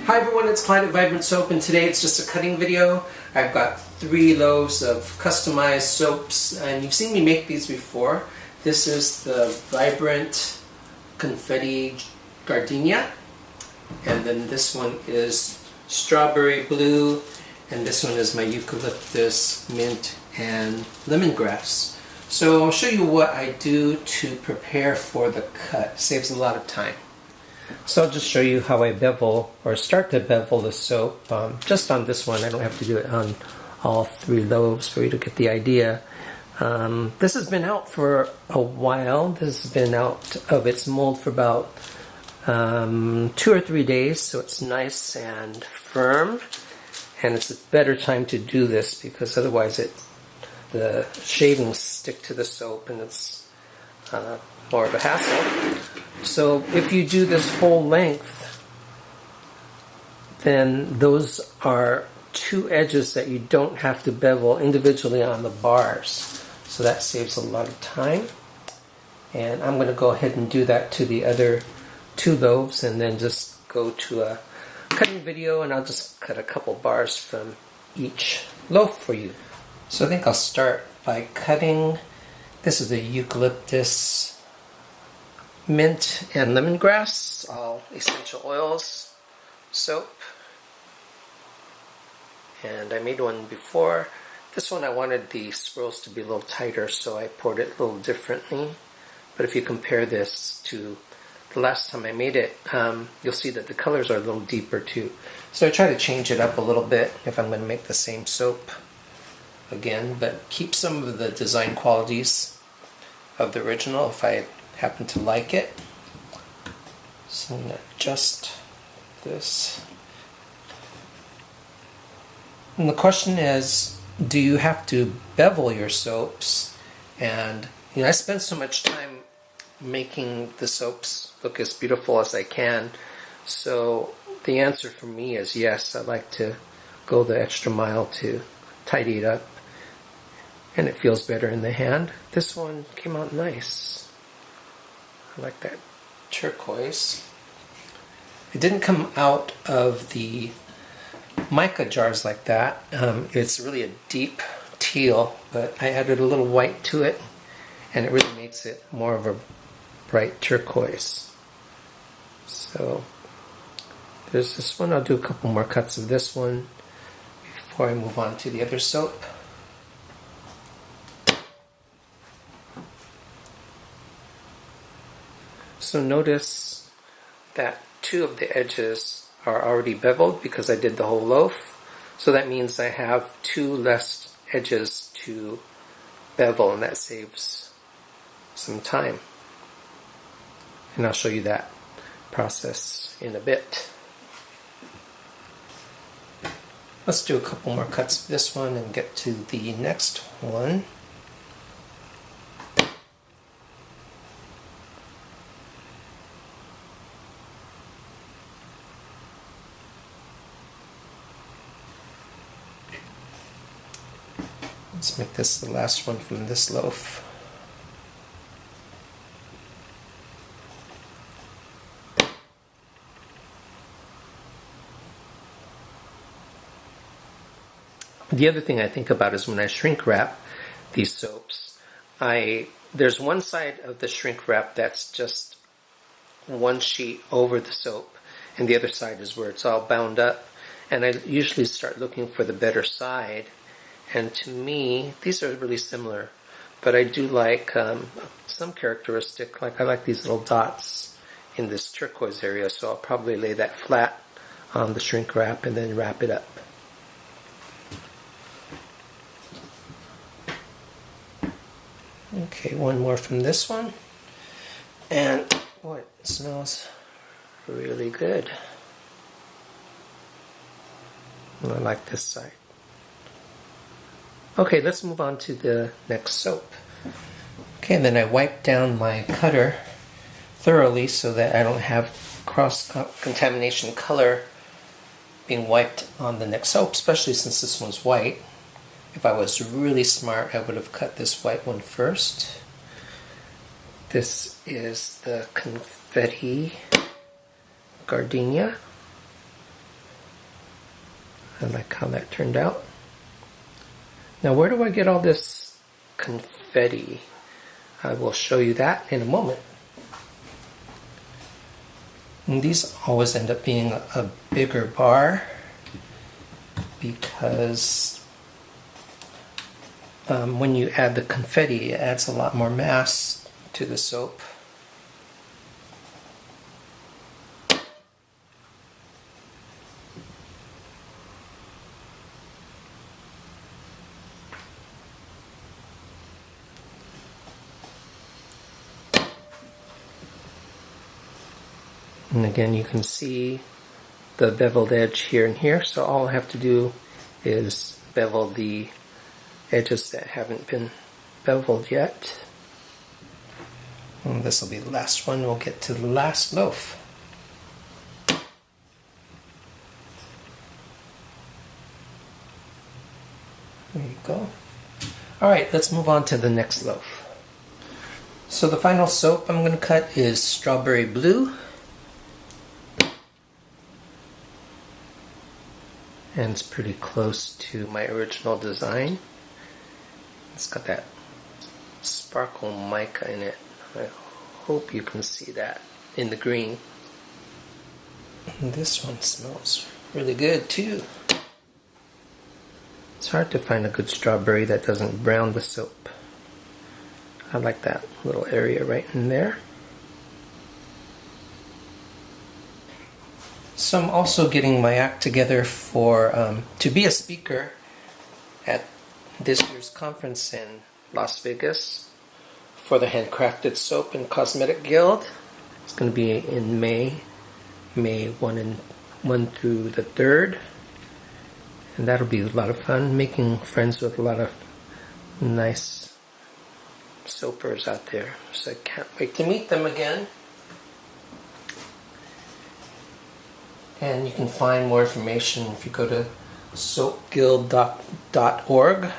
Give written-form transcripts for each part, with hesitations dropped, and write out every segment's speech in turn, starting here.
Hi everyone, it's Clyde at Vibrant Soap, and today it's just a cutting video. I've got 3 loaves of customized soaps, and you've seen me make these before. This is the Vibrant Confetti Gardenia, and then this one is Strawberry Blue, and this one is my Eucalyptus, Mint, and Lemongrass. So I'll show you what I do to prepare for the cut. It saves a lot of time. So I'll just show you how I bevel, or start to bevel the soap. Just on this one, I don't have to do it on all 3 loaves for you to get the idea. This has been out for a while. This has been out of its mold for about 2 or 3 days, so it's nice and firm. And it's a better time to do this because otherwise the shavings stick to the soap and it's more of a hassle. So if you do this whole length, then those are 2 edges that you don't have to bevel individually on the bars. So that saves a lot of time. And I'm going to go ahead and do that to the other 2 loaves and then just go to a cutting video, and I'll just cut a couple bars from each loaf for you. So I think I'll start by cutting. This is the Eucalyptus, Mint, and Lemongrass, all essential oils soap. And I made one before. This one I wanted the swirls to be a little tighter, so I poured it a little differently. But if you compare this to the last time I made it, you'll see that the colors are a little deeper too. So I try to change it up a little bit if I'm going to make the same soap again, but keep some of the design qualities of the original if I happen to like it. So I'm going to adjust this. And the question is, do you have to bevel your soaps? And I spend so much time making the soaps look as beautiful as I can. So the answer for me is yes. I like to go the extra mile to tidy it up, and it feels better in the hand. This one came out nice. I like that turquoise. It didn't come out of the mica jars like that. It's really a deep teal, but I added a little white to it, and it really makes it more of a bright turquoise. So there's this one. I'll do a couple more cuts of this one before I move on to the other soap. So notice that 2 of the edges are already beveled because I did the whole loaf. So that means I have 2 less edges to bevel, and that saves some time. And I'll show you that process in a bit. Let's do a couple more cuts of this one and get to the next one. Let's make this the last one from this loaf. The other thing I think about is when I shrink wrap these soaps, there's one side of the shrink wrap that's just one sheet over the soap, and the other side is where it's all bound up. And I usually start looking for the better side. And to me, these are really similar, but I do like some characteristic, like I like these little dots in this turquoise area, so I'll probably lay that flat on the shrink wrap and then wrap it up. Okay, one more from this one, and boy, it smells really good. I like this side. Okay, let's move on to the next soap. Okay, and then I wipe down my cutter thoroughly so that I don't have cross-contamination color being wiped on the next soap, especially since this one's white. If I was really smart, I would have cut this white one first. This is the Confetti Gardenia. I like how that turned out. Now where do I get all this confetti? I will show you that in a moment. And these always end up being a bigger bar because when you add the confetti, it adds a lot more mass to the soap. And again, you can see the beveled edge here and here, so all I have to do is bevel the edges that haven't been beveled yet. And this will be the last one. We'll get to the last loaf. There you go. Alright, let's move on to the next loaf. So the final soap I'm going to cut is strawberry blue. And it's pretty close to my original design. It's got that sparkle mica in it. I hope you can see that in the green. And this one smells really good too. It's hard to find a good strawberry that doesn't brown the soap. I like that little area right in there. So I'm also getting my act together for to be a speaker at this year's conference in Las Vegas for the Handcrafted Soap and Cosmetic Guild. It's going to be in May 1 through the 3rd, and that'll be a lot of fun, making friends with a lot of nice soapers out there. So I can't wait to meet them again. And you can find more information if you go to soapguild.org. I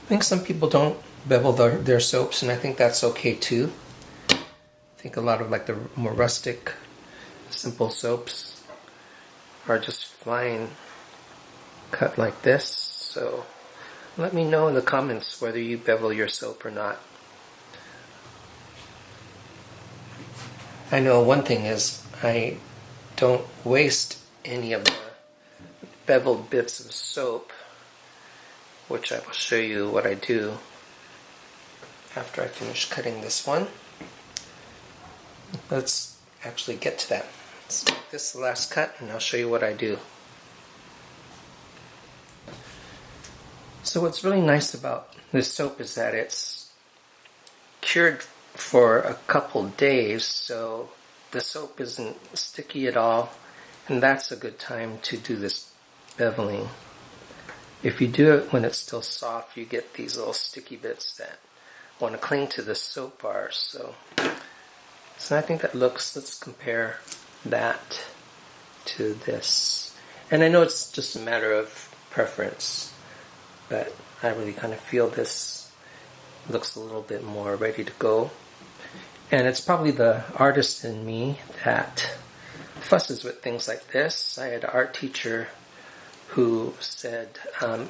think some people don't bevel their soaps, and I think that's okay too. I think a lot of like the more rustic, simple soaps are just fine cut like this. So let me know in the comments whether you bevel your soap or not. I know one thing is I don't waste any of the beveled bits of soap, which I will show you what I do after I finish cutting this one. Let's actually get to that. Let's make this the last cut and I'll show you what I do. So what's really nice about this soap is that it's cured for a couple days, so the soap isn't sticky at all, and that's a good time to do this beveling. If you do it when it's still soft, you get these little sticky bits that want to cling to the soap bars. So I think that looks, let's compare that to this. And I know it's just a matter of preference, but I really kind of feel this looks a little bit more ready to go. And it's probably the artist in me that fusses with things like this. I had an art teacher who said,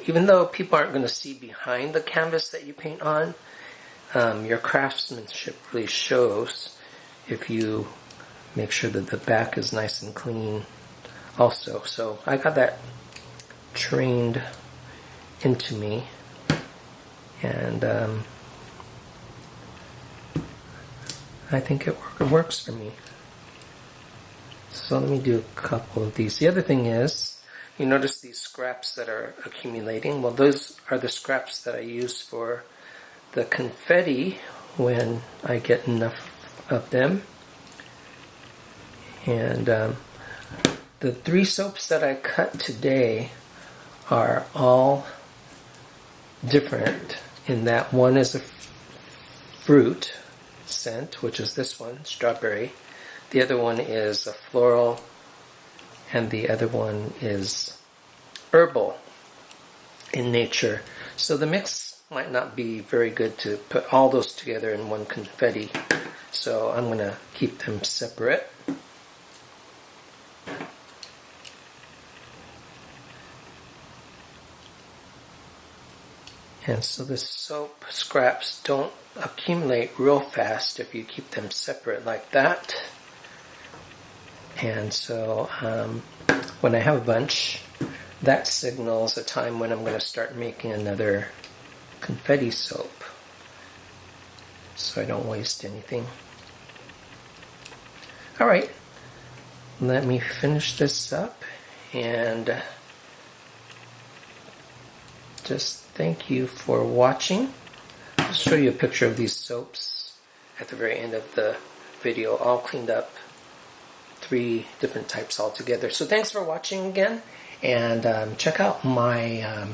even though people aren't going to see behind the canvas that you paint on, your craftsmanship really shows if you make sure that the back is nice and clean also. So I got that trained into me, and I think it works for me. So let me do a couple of these. The other thing is, you notice these scraps that are accumulating. Well, those are the scraps that I use for the confetti when I get enough of them. And the 3 soaps that I cut today are all different in that one is a fruit scent, which is this one, strawberry. The other one is a floral, and the other one is herbal in nature. So the mix might not be very good to put all those together in one confetti. So I'm going to keep them separate. And so the soap scraps don't accumulate real fast if you keep them separate like that. And so when I have a bunch, that signals a time when I'm going to start making another confetti soap, so I don't waste anything. Alright, let me finish this up and just thank you for watching. I'll show you a picture of these soaps at the very end of the video, all cleaned up, 3 different types altogether. So thanks for watching again, and check out my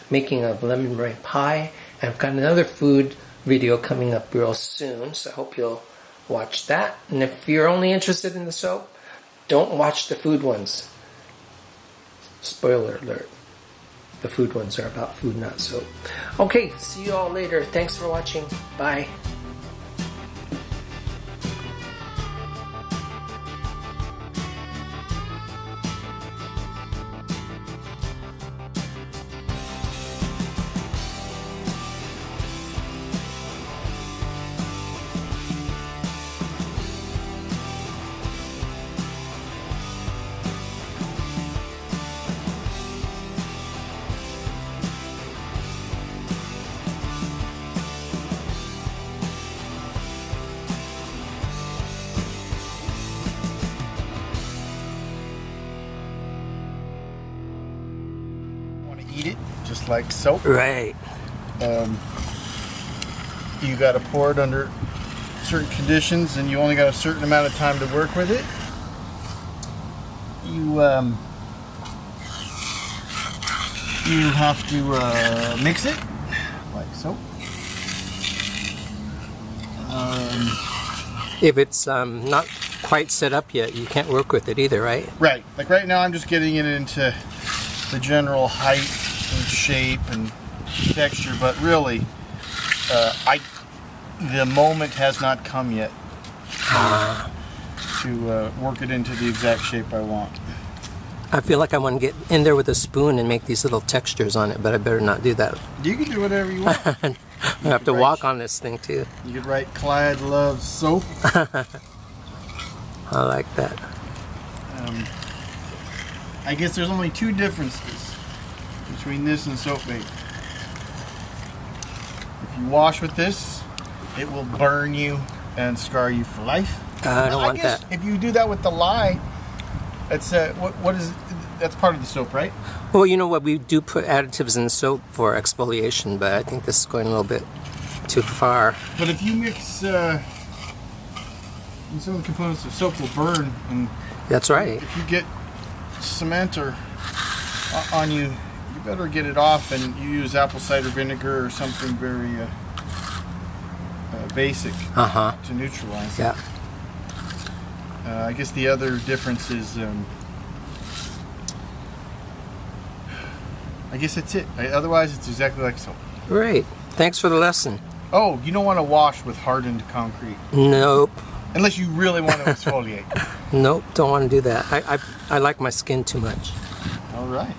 making of lemon meringue pie. And I've got another food video coming up real soon, so I hope you'll watch that. And if you're only interested in the soap, don't watch the food ones. Spoiler alert. The food ones are about food, not soap. Okay, see you all later. Thanks for watching. Bye. Eat it just like soap. Right. You got to pour it under certain conditions, and you only got a certain amount of time to work with it. You have to mix it like so. If it's not quite set up yet, you can't work with it either, right? Right. Like right now, I'm just getting it into the general height and shape and texture, but really, the moment has not come yet to work it into the exact shape I want. I feel like I want to get in there with a spoon and make these little textures on it, but I better not do that. You can do whatever you want. I have to walk on this thing too. You could write Clyde loves soap. I like that. I guess there's only 2 differences between this and soap bait. If you wash with this, it will burn you and scar you for life. I don't want that. If you do that with the lye, that's that's part of the soap, right? Well, you know what? We do put additives in soap for exfoliation, but I think this is going a little bit too far. But if you mix some of the components of soap will burn, and that's right. if you get cement or on you, you better get it off, and you use apple cider vinegar or something very basic to neutralize it. I guess the other difference is, I guess that's it. Otherwise, it's exactly like soap. Right. Thanks for the lesson. Oh, you don't want to wash with hardened concrete. Nope. Unless you really want to exfoliate. Nope, don't want to do that. I like my skin too much. All right.